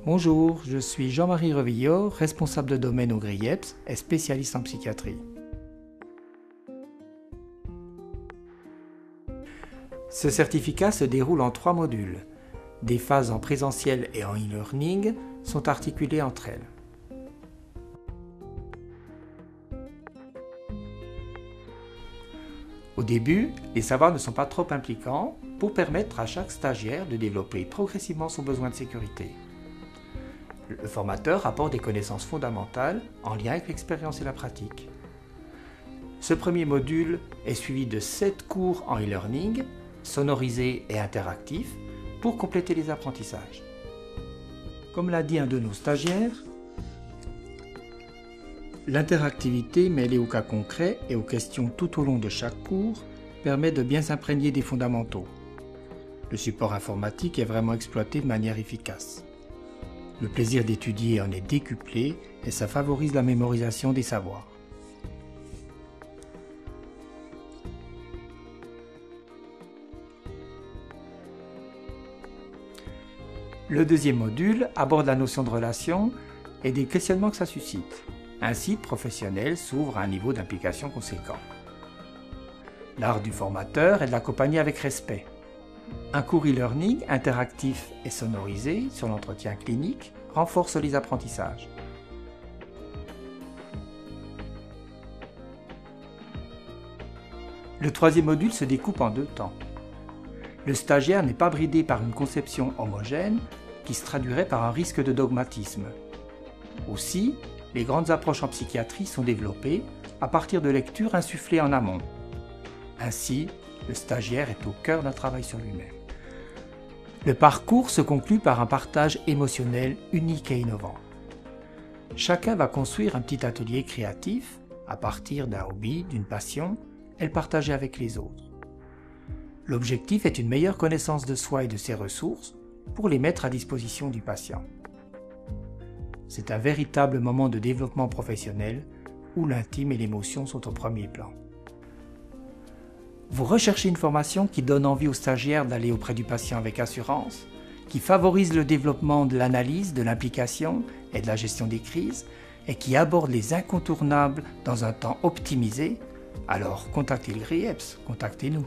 Bonjour, je suis Jean-Marie Revillot, responsable de domaine au GRIEPS et spécialiste en psychiatrie. Ce certificat se déroule en 3 modules. Des phases en présentiel et en e-learning sont articulées entre elles. Au début, les savoirs ne sont pas trop impliquants pour permettre à chaque stagiaire de développer progressivement son besoin de sécurité. Le formateur apporte des connaissances fondamentales en lien avec l'expérience et la pratique. Ce premier module est suivi de 7 cours en e-learning, sonorisés et interactifs, pour compléter les apprentissages. Comme l'a dit un de nos stagiaires, l'interactivité mêlée aux cas concrets et aux questions tout au long de chaque cours permet de bien s'imprégner des fondamentaux. Le support informatique est vraiment exploité de manière efficace. Le plaisir d'étudier en est décuplé et ça favorise la mémorisation des savoirs. Le deuxième module aborde la notion de relation et des questionnements que ça suscite. Ainsi, le professionnel s'ouvre à un niveau d'implication conséquent. L'art du formateur est de l'accompagner avec respect. Un cours e-learning interactif et sonorisé sur l'entretien clinique renforce les apprentissages. Le troisième module se découpe en 2 temps. Le stagiaire n'est pas bridé par une conception homogène qui se traduirait par un risque de dogmatisme. Aussi, les grandes approches en psychiatrie sont développées à partir de lectures insufflées en amont. Ainsi, le stagiaire est au cœur d'un travail sur lui-même. Le parcours se conclut par un partage émotionnel unique et innovant. Chacun va construire un petit atelier créatif à partir d'un hobby, d'une passion, et le partager avec les autres. L'objectif est une meilleure connaissance de soi et de ses ressources pour les mettre à disposition du patient. C'est un véritable moment de développement professionnel où l'intime et l'émotion sont au premier plan. Vous recherchez une formation qui donne envie aux stagiaires d'aller auprès du patient avec assurance, qui favorise le développement de l'analyse, de l'implication et de la gestion des crises, et qui aborde les incontournables dans un temps optimisé. Alors contactez le GRIEPS, contactez-nous.